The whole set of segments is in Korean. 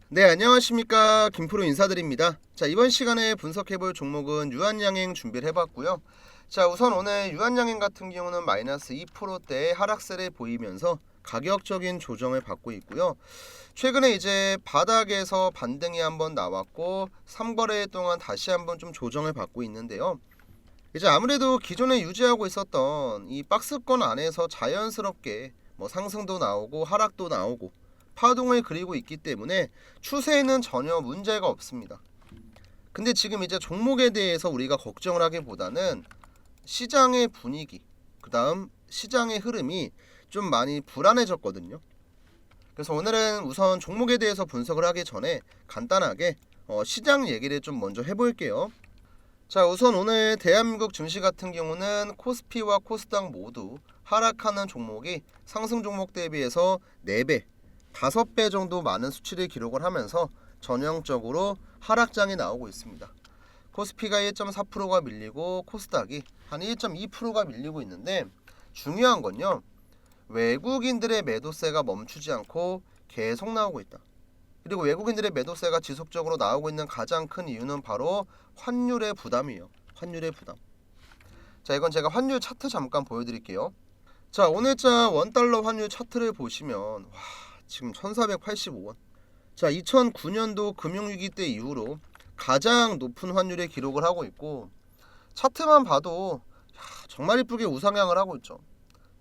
네, 안녕하십니까. 김프로 인사드립니다. 자, 이번 시간에 분석해볼 종목은 유한양행 준비를 해봤고요. 자, 우선 오늘 유한양행 같은 경우는 마이너스 2%대의 하락세를 보이면서 가격적인 조정을 받고 있고요. 최근에 이제 바닥에서 반등이 한번 나왔고 3거래 동안 다시 한번 좀 조정을 받고 있는데요. 이제 아무래도 기존에 유지하고 있었던 이 박스권 안에서 자연스럽게 상승도 나오고 하락도 나오고 파동을 그리고 있기 때문에 추세에는 전혀 문제가 없습니다. 근데 지금 이제 종목에 대해서 우리가 걱정을 하기보다는 시장의 분위기, 그 다음 시장의 흐름이 좀 많이 불안해졌거든요. 그래서 오늘은 우선 종목에 대해서 분석을 하기 전에 간단하게 시장 얘기를 좀 먼저 해볼게요. 자, 우선 오늘 대한민국 증시 같은 경우는 코스피와 코스닥 모두 하락하는 종목이 상승 종목 대비해서 4배, 5배 정도 많은 수치를 기록을 하면서 전형적으로 하락장이 나오고 있습니다. 코스피가 1.4%가 밀리고 코스닥이 한 1.2%가 밀리고 있는데, 중요한 건요, 외국인들의 매도세가 멈추지 않고 계속 나오고 있다. 그리고 외국인들의 매도세가 지속적으로 나오고 있는 가장 큰 이유는 바로 환율의 부담이에요. 환율의 부담. 자, 이건 제가 환율 차트 잠깐 보여드릴게요. 자, 오늘자 원달러 환율 차트를 보시면 지금 1485원. 자, 2009년도 금융위기 때 이후로 가장 높은 환율의 기록을 하고 있고, 차트만 봐도 정말 이쁘게 우상향을 하고 있죠.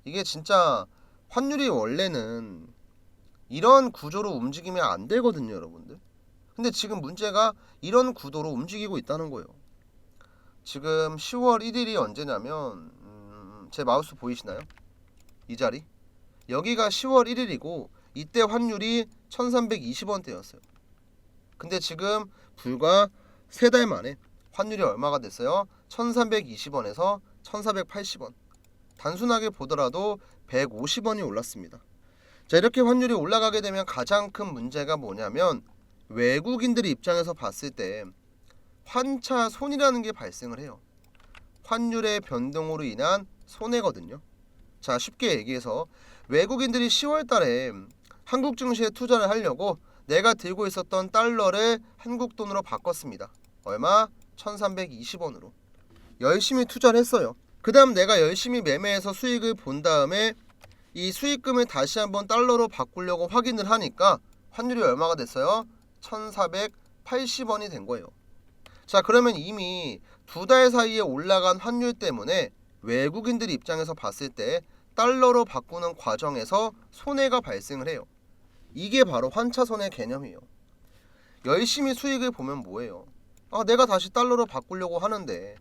이게 진짜 환율이 원래는 이런 구조로 움직이면 안 되거든요, 여러분들. 근데 지금 문제가 이런 구도로 움직이고 있다는 거예요. 지금 10월 1일이 언제냐면 제 마우스 보이시나요? 이 자리? 여기가 10월 1일이고 이때 환율이 1320원대였어요. 근데 지금 불과 3달 만에 환율이 얼마가 됐어요? 1320원에서 1480원. 단순하게 보더라도 150원이 올랐습니다. 자, 이렇게 환율이 올라가게 되면 가장 큰 문제가 뭐냐면 외국인들의 입장에서 봤을 때 환차 손이라는 게 발생을 해요. 환율의 변동으로 인한 손해거든요. 자, 쉽게 얘기해서 외국인들이 10월 달에 한국 증시에 투자를 하려고 내가 들고 있었던 달러를 한국 돈으로 바꿨습니다. 얼마? 1320원으로. 열심히 투자를 했어요. 그 다음 내가 열심히 매매해서 수익을 본 다음에 이 수익금을 다시 한번 달러로 바꾸려고 확인을 하니까 환율이 얼마가 됐어요? 1480원이 된 거예요. 자, 그러면 이미 2달 사이에 올라간 환율 때문에 외국인들 입장에서 봤을 때 달러로 바꾸는 과정에서 손해가 발생을 해요. 이게 바로 환차손해 개념이에요. 열심히 수익을 보면 뭐예요? 내가 다시 달러로 바꾸려고 하는데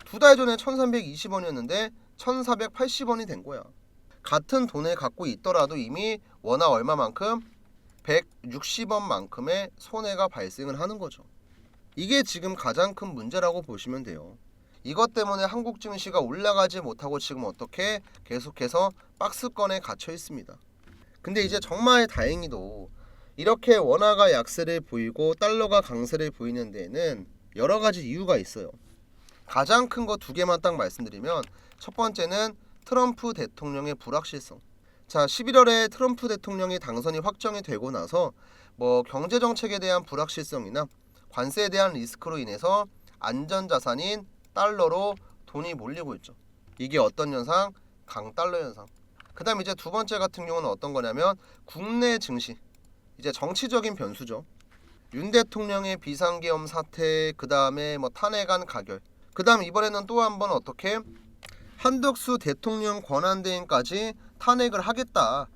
2달 전에 1320원이었는데 1480원이 된 거야. 같은 돈을 갖고 있더라도 이미 원화 얼마만큼? 160원만큼의 손해가 발생을 하는 거죠. 이게 지금 가장 큰 문제라고 보시면 돼요. 이것 때문에 한국 증시가 올라가지 못하고 지금 어떻게 계속해서 박스권에 갇혀 있습니다. 근데 이제 정말 다행히도 이렇게 원화가 약세를 보이고 달러가 강세를 보이는 데에는 여러 가지 이유가 있어요. 가장 큰 거 2개만 딱 말씀드리면, 첫 번째는 트럼프 대통령의 불확실성. 자, 11월에 트럼프 대통령이 당선이 확정이 되고 나서 경제 정책에 대한 불확실성이나 관세에 대한 리스크로 인해서 안전자산인 달러로 돈이 몰리고 있죠. 이게 어떤 현상? 강달러 현상. 그 다음 이제 2번째 같은 경우는 어떤 거냐면 국내 증시. 이제 정치적인 변수죠. 윤 대통령의 비상계엄 사태, 그 다음에 탄핵안 가결. 그 다음 이번에는 또 한 번 어떻게 한덕수 대통령 권한대행까지 탄핵을 하겠다.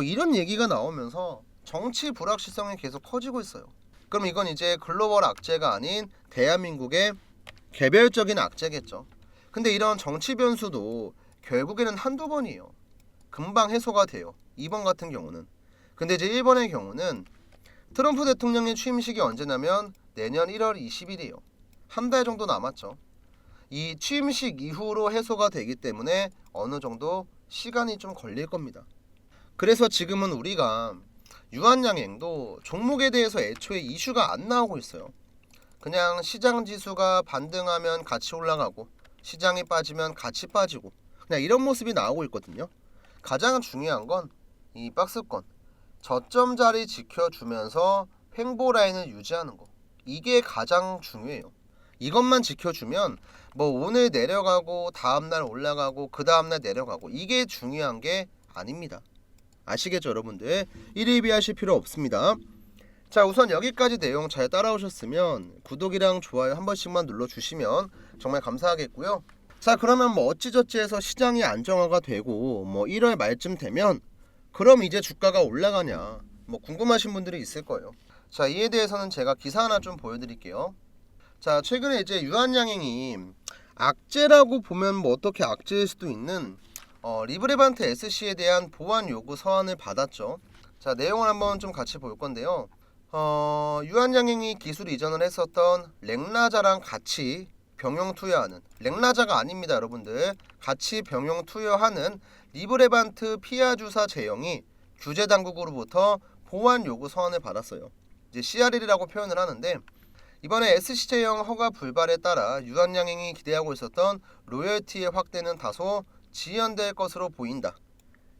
이런 얘기가 나오면서 정치 불확실성이 계속 커지고 있어요. 그럼 이건 이제 글로벌 악재가 아닌 대한민국의 개별적인 악재겠죠. 근데 이런 정치 변수도 결국에는 한두 번이에요. 금방 해소가 돼요. 이번 같은 경우는. 근데 이제 1번의 경우는 트럼프 대통령의 취임식이 언제냐면 내년 1월 20일이에요. 한 달 정도 남았죠. 이 취임식 이후로 해소가 되기 때문에 어느 정도 시간이 좀 걸릴 겁니다. 그래서 지금은 우리가 유한양행도 종목에 대해서 애초에 이슈가 안 나오고 있어요. 그냥 시장 지수가 반등하면 같이 올라가고 시장이 빠지면 같이 빠지고 그냥 이런 모습이 나오고 있거든요. 가장 중요한 건 이 박스권 저점 자리 지켜주면서 횡보 라인을 유지하는 거, 이게 가장 중요해요. 이것만 지켜주면 뭐 오늘 내려가고 다음날 올라가고 그 다음날 내려가고 이게 중요한 게 아닙니다. 아시겠죠 여러분들? 일희비하실 필요 없습니다. 자, 우선 여기까지 내용 잘 따라오셨으면 구독이랑 좋아요 한 번씩만 눌러주시면 정말 감사하겠고요. 자, 그러면 뭐 어찌저찌 해서 시장이 안정화가 되고 뭐 1월 말쯤 되면 그럼 이제 주가가 올라가냐 뭐 궁금하신 분들이 있을 거예요. 자, 이에 대해서는 제가 기사 하나 좀 보여드릴게요. 자, 최근에 이제 유한양행이 악재라고 보면 뭐 어떻게 악재일 수도 있는 리브레반트 SC에 대한 보완 요구 서한을 받았죠. 자, 내용을 한번 좀 같이 볼 건데요. 유한양행이 기술 이전을 했었던 렉라자랑 같이 병용 투여하는, 렉라자가 아닙니다 여러분들, 같이 병용 투여하는 리브레반트 피아 주사 제형이 규제 당국으로부터 보완 요구 서한을 받았어요. 이제 CRL이라고 표현을 하는데, 이번에 SC 제형 허가 불발에 따라 유한양행이 기대하고 있었던 로열티의 확대는 다소 지연될 것으로 보인다.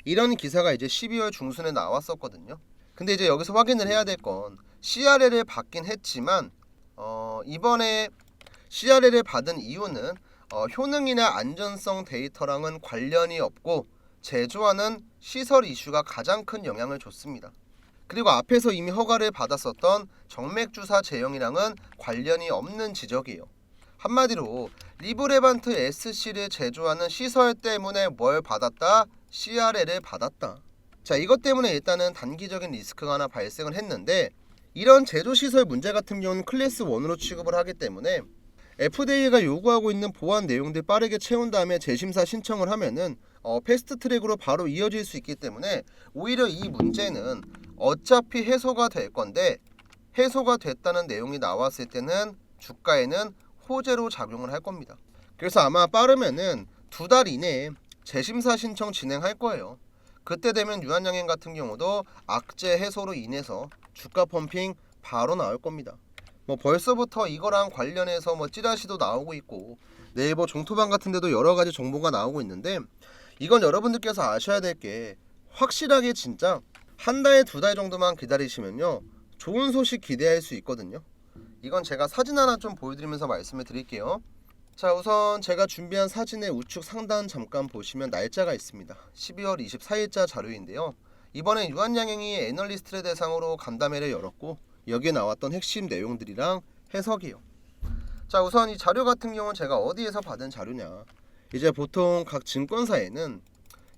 이런 기사가 이제 12월 중순에 나왔었거든요. 근데 이제 여기서 확인을 해야 될 건 CRL을 받긴 했지만 이번에 CRL을 받은 이유는 효능이나 안전성 데이터랑은 관련이 없고 제조하는 시설 이슈가 가장 큰 영향을 줬습니다. 그리고 앞에서 이미 허가를 받았었던 정맥주사 제형이랑은 관련이 없는 지적이에요. 한마디로 리브레반트 SC를 제조하는 시설 때문에 뭘 받았다? CRL을 받았다. 자, 이것 때문에 일단은 단기적인 리스크가 하나 발생을 했는데, 이런 제조시설 문제 같은 경우는 클래스 1으로 취급을 하기 때문에 FDA가 요구하고 있는 보완 내용들 빠르게 채운 다음에 재심사 신청을 하면은 패스트 트랙으로 바로 이어질 수 있기 때문에 오히려 이 문제는 어차피 해소가 될 건데, 해소가 됐다는 내용이 나왔을 때는 주가에는 호재로 작용을 할 겁니다. 그래서 아마 빠르면은 2달 이내에 재심사 신청 진행할 거예요. 그때 되면 유한양행 같은 경우도 악재 해소로 인해서 주가 펌핑 바로 나올 겁니다. 뭐 벌써부터 이거랑 관련해서 뭐 찌라시도 나오고 있고 네이버 종토방 같은 데도 여러 가지 정보가 나오고 있는데, 이건 여러분들께서 아셔야 될 게 확실하게 진짜 한 달, 2달 정도만 기다리시면요 좋은 소식 기대할 수 있거든요. 이건 제가 사진 하나 좀 보여드리면서 말씀을 드릴게요. 자, 우선 제가 준비한 사진의 우측 상단 잠깐 보시면 날짜가 있습니다. 12월 24일자 자료인데요. 이번에 유한양행이 애널리스트를 대상으로 간담회를 열었고 여기에 나왔던 핵심 내용들이랑 해석이요. 자, 우선 이 자료 같은 경우는 제가 어디에서 받은 자료냐, 이제 보통 각 증권사에는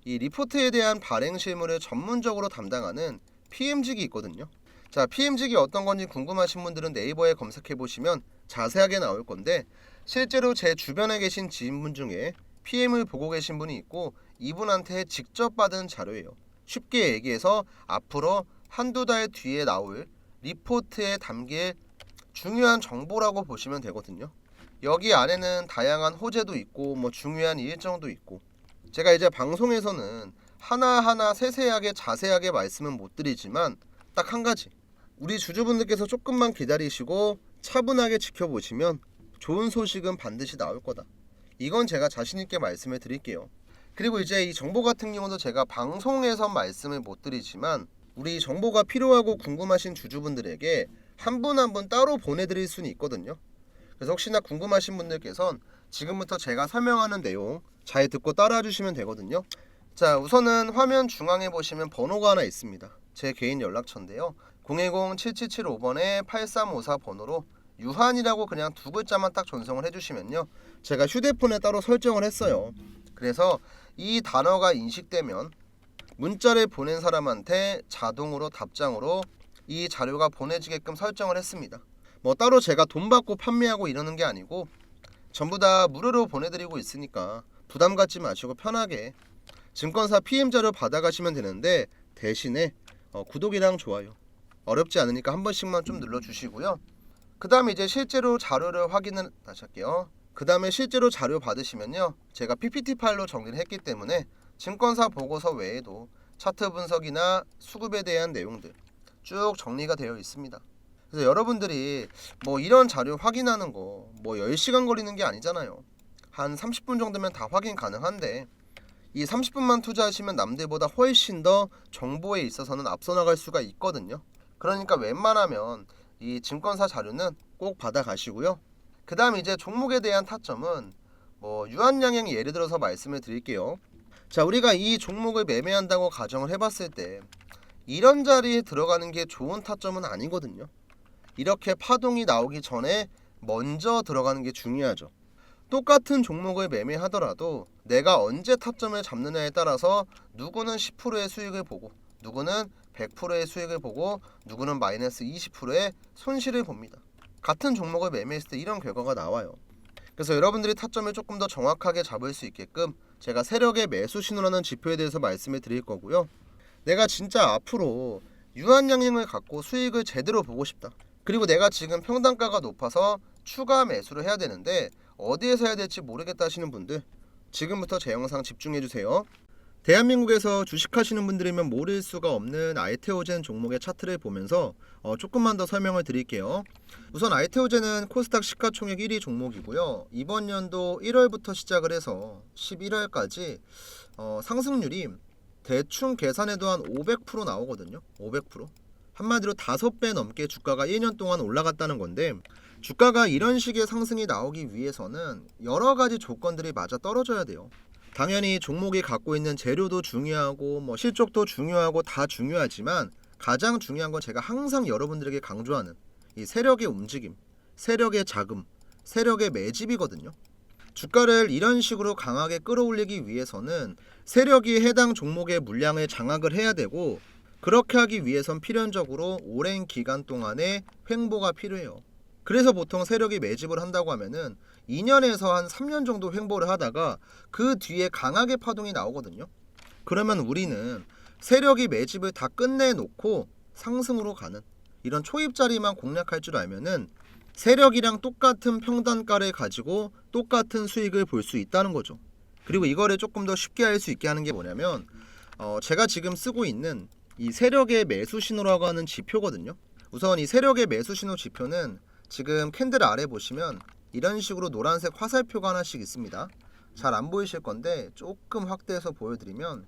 이 리포트에 대한 발행 실무를 전문적으로 담당하는 PM직이 있거든요. 자, PM직이 어떤 건지 궁금하신 분들은 네이버에 검색해 보시면 자세하게 나올 건데, 실제로 제 주변에 계신 지인분 중에 PM을 보고 계신 분이 있고 이분한테 직접 받은 자료예요. 쉽게 얘기해서 앞으로 한두 달 뒤에 나올 리포트에 담길 중요한 정보라고 보시면 되거든요. 여기 안에는 다양한 호재도 있고 뭐 중요한 일정도 있고, 제가 이제 방송에서는 하나하나 세세하게 자세하게 말씀은 못 드리지만 딱 한 가지, 우리 주주분들께서 조금만 기다리시고 차분하게 지켜보시면 좋은 소식은 반드시 나올 거다. 이건 제가 자신 있게 말씀을 드릴게요. 그리고 이제 이 정보 같은 경우도 제가 방송에서 말씀을 못 드리지만 우리 정보가 필요하고 궁금하신 주주분들에게 한 분 한 분 따로 보내드릴 수는 있거든요. 그래서 혹시나 궁금하신 분들께선 지금부터 제가 설명하는 내용 잘 듣고 따라와 주시면 되거든요. 자, 우선은 화면 중앙에 보시면 번호가 하나 있습니다. 제 개인 연락처인데요. 010-7775번에 8354 번호로 유한이라고 그냥 두 글자만 딱 전송을 해주시면요, 제가 휴대폰에 따로 설정을 했어요. 그래서 이 단어가 인식되면 문자를 보낸 사람한테 자동으로 답장으로 이 자료가 보내지게끔 설정을 했습니다. 뭐 따로 제가 돈 받고 판매하고 이러는 게 아니고 전부 다 무료로 보내드리고 있으니까 부담 갖지 마시고 편하게 증권사 PM 자료 받아가시면 되는데, 대신에 구독이랑 좋아요 어렵지 않으니까 한 번씩만 좀 눌러주시고요. 그 다음에 이제 실제로 자료를 확인을 다시 할게요. 그 다음에 실제로 자료 받으시면요, 제가 PPT 파일로 정리를 했기 때문에 증권사 보고서 외에도 차트 분석이나 수급에 대한 내용들 쭉 정리가 되어 있습니다. 그래서 여러분들이 뭐 이런 자료 확인하는 거 뭐 10시간 걸리는 게 아니잖아요. 한 30분 정도면 다 확인 가능한데, 이 30분만 투자하시면 남들보다 훨씬 더 정보에 있어서는 앞서 나갈 수가 있거든요. 그러니까 웬만하면 이 증권사 자료는 꼭 받아 가시고요. 그 다음 이제 종목에 대한 타점은 유한양행 예를 들어서 말씀을 드릴게요. 자, 우리가 이 종목을 매매한다고 가정을 해봤을 때 이런 자리에 들어가는 게 좋은 타점은 아니거든요. 이렇게 파동이 나오기 전에 먼저 들어가는 게 중요하죠. 똑같은 종목을 매매하더라도 내가 언제 타점을 잡느냐에 따라서 누구는 10%의 수익을 보고 누구는 100%의 수익을 보고 누구는 마이너스 20%의 손실을 봅니다. 같은 종목을 매매했을 때 이런 결과가 나와요. 그래서 여러분들이 타점을 조금 더 정확하게 잡을 수 있게끔 제가 세력의 매수 신호라는 지표에 대해서 말씀을 드릴 거고요. 내가 진짜 앞으로 유한양행을 갖고 수익을 제대로 보고 싶다. 그리고 내가 지금 평단가가 높아서 추가 매수를 해야 되는데 어디에서 해야 될지 모르겠다 하시는 분들, 지금부터 제 영상 집중해주세요. 대한민국에서 주식하시는 분들이면 모를 수가 없는 아이테오젠 종목의 차트를 보면서 조금만 더 설명을 드릴게요. 우선 아이테오젠은 코스닥 시가총액 1위 종목이고요. 이번 연도 1월부터 시작을 해서 11월까지 상승률이 대충 계산해도 한 500% 나오거든요. 500%. 한마디로 5배 넘게 주가가 1년 동안 올라갔다는 건데, 주가가 이런 식의 상승이 나오기 위해서는 여러 가지 조건들이 맞아 떨어져야 돼요. 당연히 종목이 갖고 있는 재료도 중요하고 실적도 중요하고 다 중요하지만 가장 중요한 건 제가 항상 여러분들에게 강조하는 이 세력의 움직임, 세력의 자금, 세력의 매집이거든요. 주가를 이런 식으로 강하게 끌어올리기 위해서는 세력이 해당 종목의 물량을 장악을 해야 되고, 그렇게 하기 위해선 필연적으로 오랜 기간 동안의 횡보가 필요해요. 그래서 보통 세력이 매집을 한다고 하면은 2년에서 한 3년 정도 횡보를 하다가 그 뒤에 강하게 파동이 나오거든요. 그러면 우리는 세력이 매집을 다 끝내놓고 상승으로 가는 이런 초입자리만 공략할 줄 알면은 세력이랑 똑같은 평단가를 가지고 똑같은 수익을 볼 수 있다는 거죠. 그리고 이거를 조금 더 쉽게 할 수 있게 하는 게 뭐냐면 제가 지금 쓰고 있는 이 세력의 매수 신호라고 하는 지표거든요. 우선 이 세력의 매수 신호 지표는 지금 캔들 아래 보시면 이런 식으로 노란색 화살표가 하나씩 있습니다. 잘 안 보이실 건데 조금 확대해서 보여드리면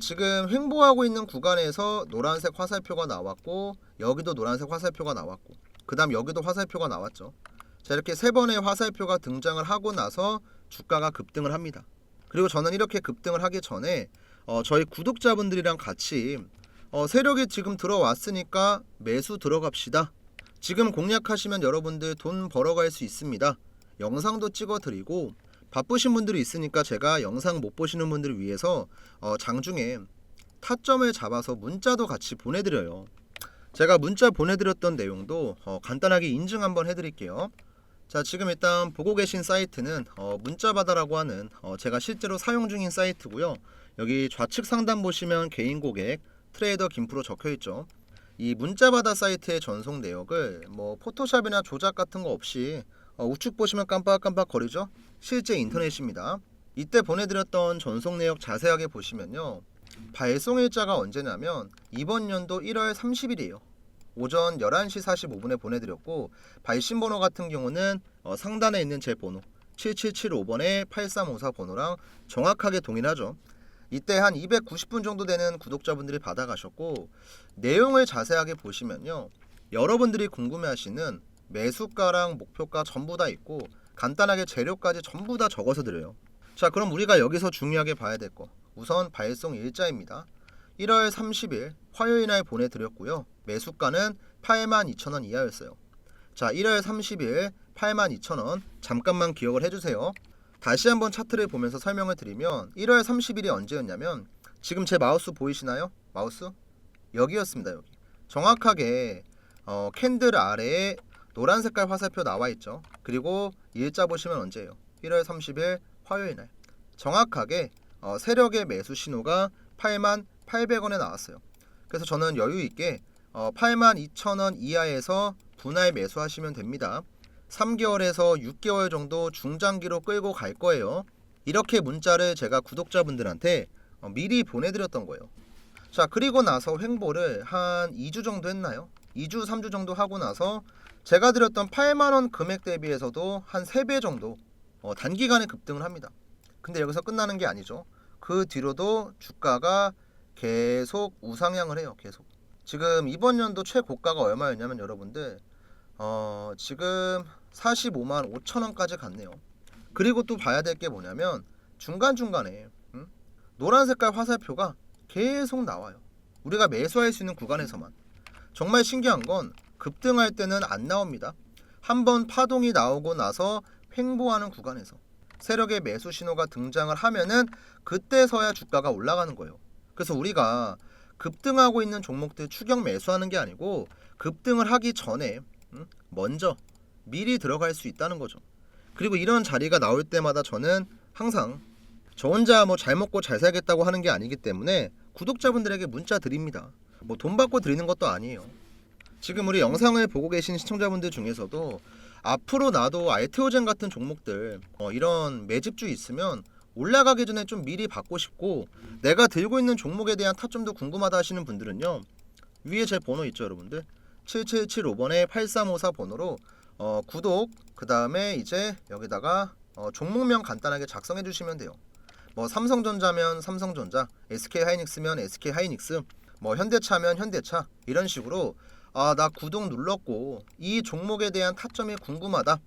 지금 횡보하고 있는 구간에서 노란색 화살표가 나왔고, 여기도 노란색 화살표가 나왔고, 그 다음 여기도 화살표가 나왔죠. 자, 이렇게 세 번의 화살표가 등장을 하고 나서 주가가 급등을 합니다. 그리고 저는 이렇게 급등을 하기 전에 저희 구독자분들이랑 같이 세력이 지금 들어왔으니까 매수 들어갑시다. 지금 공략하시면 여러분들 돈 벌어갈 수 있습니다. 영상도 찍어드리고, 바쁘신 분들이 있으니까 제가 영상 못 보시는 분들을 위해서 장중에 타점을 잡아서 문자도 같이 보내드려요. 제가 문자 보내드렸던 내용도 간단하게 인증 한번 해드릴게요. 자, 지금 일단 보고 계신 사이트는 문자바다라고 하는 제가 실제로 사용 중인 사이트고요. 여기 좌측 상단 보시면 개인 고객 트레이더 김프로 적혀있죠. 이 문자바다 사이트의 전송 내역을 포토샵이나 조작 같은 거 없이 우측 보시면 깜빡깜빡 거리죠. 실제 인터넷입니다. 이때 보내드렸던 전송 내역 자세하게 보시면요, 발송 일자가 언제냐면 이번 연도 1월 30일이에요. 오전 11시 45분에 보내드렸고, 발신 번호 같은 경우는 상단에 있는 제 번호 7775번에 8354 번호랑 정확하게 동일하죠. 이때 한 290분 정도 되는 구독자분들이 받아가셨고, 내용을 자세하게 보시면요, 여러분들이 궁금해하시는 매수가랑 목표가 전부 다 있고 간단하게 재료까지 전부 다 적어서 드려요. 자, 그럼 우리가 여기서 중요하게 봐야 될 거, 우선 발송 일자입니다. 1월 30일 화요일 날 보내드렸고요. 매수가는 82,000원 이하였어요. 자, 1월 30일 82,000원 잠깐만 기억을 해주세요. 다시 한번 차트를 보면서 설명을 드리면 1월 30일이 언제였냐면 지금 제 마우스 보이시나요? 마우스? 여기였습니다. 여기. 정확하게 캔들 아래에 노란 색깔 화살표 나와 있죠. 그리고 일자 보시면 언제예요? 1월 30일 화요일 날. 정확하게 세력의 매수 신호가 88,800원에 나왔어요. 그래서 저는 여유 있게 82,000원 이하에서 분할 매수하시면 됩니다. 3개월에서 6개월 정도 중장기로 끌고 갈 거예요. 이렇게 문자를 제가 구독자분들한테 미리 보내드렸던 거예요. 자, 그리고 나서 횡보를 한 2주 정도 했나요? 2주, 3주 정도 하고 나서 제가 드렸던 8만원 금액 대비해서도 한 3배 정도 단기간에 급등을 합니다. 근데 여기서 끝나는 게 아니죠. 그 뒤로도 주가가 계속 우상향을 해요. 계속. 지금 이번 연도 최고가가 얼마였냐면 여러분들 지금 45만 5천 원까지 갔네요. 그리고 또 봐야 될 게 뭐냐면 중간중간에 노란 색깔 화살표가 계속 나와요. 우리가 매수할 수 있는 구간에서만. 정말 신기한 건 급등할 때는 안 나옵니다. 한번 파동이 나오고 나서 횡보하는 구간에서 세력의 매수 신호가 등장을 하면은 그때서야 주가가 올라가는 거예요. 그래서 우리가 급등하고 있는 종목들 추격 매수하는 게 아니고 급등을 하기 전에 먼저 미리 들어갈 수 있다는 거죠. 그리고 이런 자리가 나올 때마다 저는 항상 저 혼자 뭐 잘 먹고 잘 살겠다고 하는 게 아니기 때문에 구독자분들에게 문자 드립니다. 뭐 돈 받고 드리는 것도 아니에요. 지금 우리 영상을 보고 계신 시청자분들 중에서도 앞으로 나도 알테오젠 같은 종목들 이런 매집주 있으면 올라가기 전에 좀 미리 받고 싶고 내가 들고 있는 종목에 대한 타점도 궁금하다 하시는 분들은요, 위에 제 번호 있죠 여러분들, 7775번에 8354 번호로 구독, 그 다음에 이제 여기다가 종목명 간단하게 작성해 주시면 돼요. 뭐 삼성전자면 삼성전자, SK하이닉스면 SK하이닉스, 뭐 현대차면 현대차, 이런 식으로 나 구독 눌렀고 이 종목에 대한 타점이 궁금하다,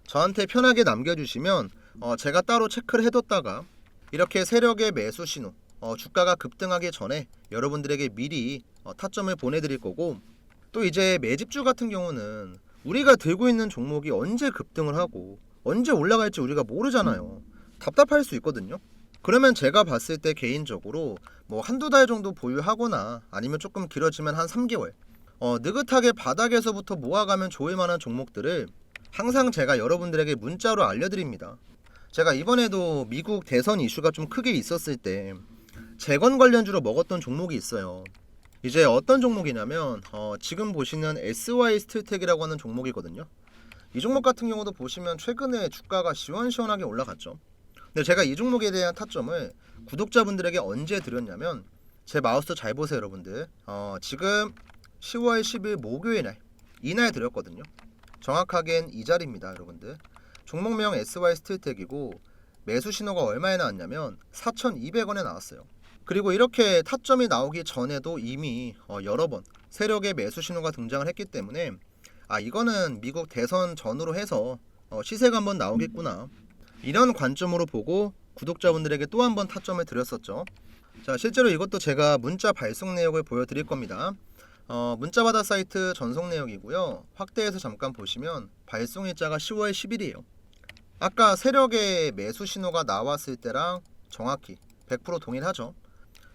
저한테 편하게 남겨주시면 제가 따로 체크를 해뒀다가 이렇게 세력의 매수 신호, 주가가 급등하기 전에 여러분들에게 미리 타점을 보내드릴 거고, 또 이제 매집주 같은 경우는 우리가 들고 있는 종목이 언제 급등을 하고 언제 올라갈지 우리가 모르잖아요. 답답할 수 있거든요. 그러면 제가 봤을 때 개인적으로 뭐 한두 달 정도 보유하거나 아니면 조금 길어지면 한 3개월 느긋하게 바닥에서부터 모아가면 좋을 만한 종목들을 항상 제가 여러분들에게 문자로 알려드립니다. 제가 이번에도 미국 대선 이슈가 좀 크게 있었을 때 재건 관련주로 먹었던 종목이 있어요. 이제 어떤 종목이냐면 지금 보시는 SY 스틸텍이라고 하는 종목이거든요. 이 종목 같은 경우도 보시면 최근에 주가가 시원시원하게 올라갔죠. 근데 제가 이 종목에 대한 타점을 구독자분들에게 언제 드렸냐면, 제 마우스 잘 보세요 여러분들, 지금 10월 10일 목요일 이날 드렸거든요. 정확하게는 이 자리입니다 여러분들. 종목명 SY 스틸텍이고 매수 신호가 얼마에 나왔냐면 4,200원에 나왔어요. 그리고 이렇게 타점이 나오기 전에도 이미 여러 번 세력의 매수 신호가 등장을 했기 때문에 이거는 미국 대선 전후로 해서 시세가 한번 나오겠구나, 이런 관점으로 보고 구독자분들에게 또 한 번 타점을 드렸었죠. 자, 실제로 이것도 제가 문자 발송 내역을 보여드릴 겁니다. 문자받아 사이트 전송 내역이고요. 확대해서 잠깐 보시면 발송일자가 10월 10일이에요. 아까 세력의 매수 신호가 나왔을 때랑 정확히 100% 동일하죠.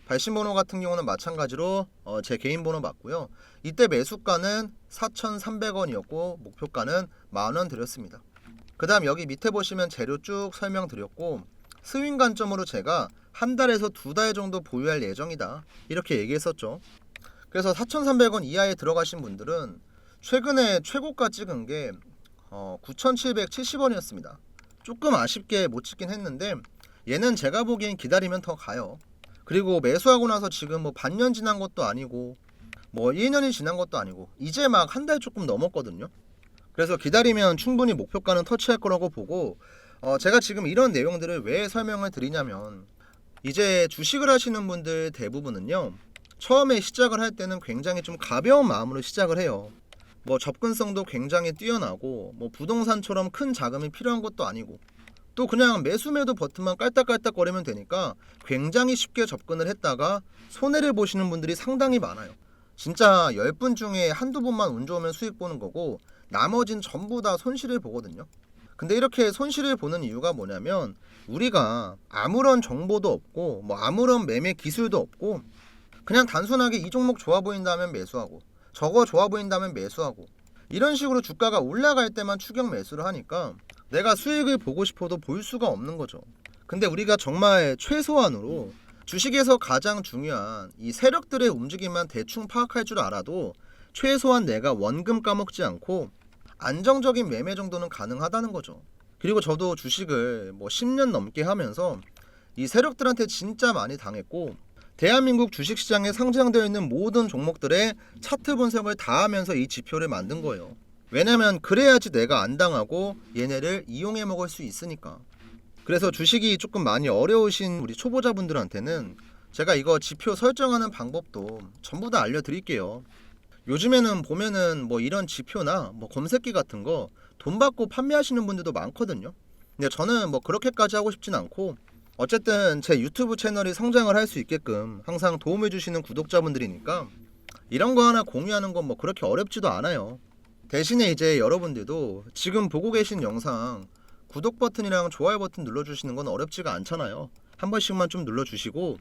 발신번호 같은 경우는 마찬가지로 제 개인 번호 맞고요. 이때 매수가는 4,300원이었고 목표가는 만원 드렸습니다. 그 다음 여기 밑에 보시면 재료 쭉 설명드렸고, 스윙 관점으로 제가 한 달에서 두 달 정도 보유할 예정이다, 이렇게 얘기했었죠. 그래서 4,300원 이하에 들어가신 분들은 최근에 최고가 찍은 게 9,770원이었습니다. 조금 아쉽게 못 찍긴 했는데 얘는 제가 보기엔 기다리면 더 가요. 그리고 매수하고 나서 지금 뭐 반년 지난 것도 아니고 뭐 1년이 지난 것도 아니고 이제 막 한 달 조금 넘었거든요. 그래서 기다리면 충분히 목표가는 터치할 거라고 보고, 제가 지금 이런 내용들을 왜 설명을 드리냐면, 이제 주식을 하시는 분들 대부분은요, 처음에 시작을 할 때는 굉장히 좀 가벼운 마음으로 시작을 해요. 뭐 접근성도 굉장히 뛰어나고 뭐 부동산처럼 큰 자금이 필요한 것도 아니고 또 그냥 매수매도 버튼만 깔딱깔딱거리면 되니까 굉장히 쉽게 접근을 했다가 손해를 보시는 분들이 상당히 많아요. 진짜 10분 중에 한두 분만 운 좋으면 수익 보는 거고 나머진 전부 다 손실을 보거든요. 근데 이렇게 손실을 보는 이유가 뭐냐면, 우리가 아무런 정보도 없고 뭐 아무런 매매 기술도 없고 그냥 단순하게 이 종목 좋아 보인다면 매수하고 저거 좋아 보인다면 매수하고 이런 식으로 주가가 올라갈 때만 추격 매수를 하니까 내가 수익을 보고 싶어도 볼 수가 없는 거죠. 근데 우리가 정말 최소한으로 주식에서 가장 중요한 이 세력들의 움직임만 대충 파악할 줄 알아도 최소한 내가 원금 까먹지 않고 안정적인 매매 정도는 가능하다는 거죠. 그리고 저도 주식을 뭐 10년 넘게 하면서 이 세력들한테 진짜 많이 당했고, 대한민국 주식시장에 상장되어 있는 모든 종목들의 차트 분석을 다 하면서 이 지표를 만든 거예요. 왜냐면 그래야지 내가 안 당하고 얘네를 이용해 먹을 수 있으니까. 그래서 주식이 조금 많이 어려우신 우리 초보자분들한테는 제가 이거 지표 설정하는 방법도 전부 다 알려드릴게요. 요즘에는 보면은 뭐 이런 지표나 뭐 검색기 같은 거 돈 받고 판매하시는 분들도 많거든요. 근데 저는 뭐 그렇게까지 하고 싶진 않고, 어쨌든 제 유튜브 채널이 성장을 할 수 있게끔 항상 도움을 주시는 구독자분들이니까 이런 거 하나 공유하는 건 뭐 그렇게 어렵지도 않아요. 대신에 이제 여러분들도 지금 보고 계신 영상 구독 버튼이랑 좋아요 버튼 눌러주시는 건 어렵지가 않잖아요. 한 번씩만 좀 눌러주시고,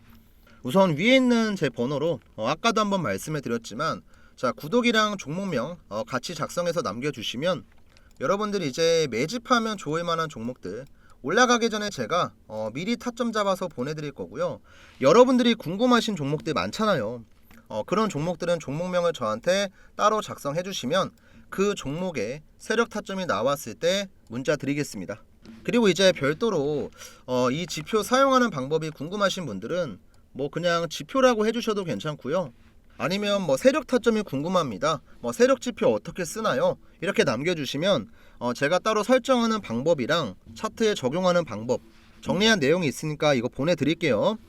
우선 위에 있는 제 번호로 아까도 한번 말씀해 드렸지만, 자, 구독이랑 종목명 같이 작성해서 남겨주시면 여러분들이 이제 매집하면 좋을 만한 종목들 올라가기 전에 제가 미리 타점 잡아서 보내드릴 거고요. 여러분들이 궁금하신 종목들 많잖아요. 그런 종목들은 종목명을 저한테 따로 작성해 주시면 그 종목에 세력 타점이 나왔을 때 문자 드리겠습니다. 그리고 이제 별도로 이 지표 사용하는 방법이 궁금하신 분들은 뭐 그냥 지표라고 해주셔도 괜찮고요. 아니면 뭐 세력 타점이 궁금합니다, 뭐 세력 지표 어떻게 쓰나요? 이렇게 남겨주시면 제가 따로 설정하는 방법이랑 차트에 적용하는 방법 정리한 내용이 있으니까 이거 보내드릴게요.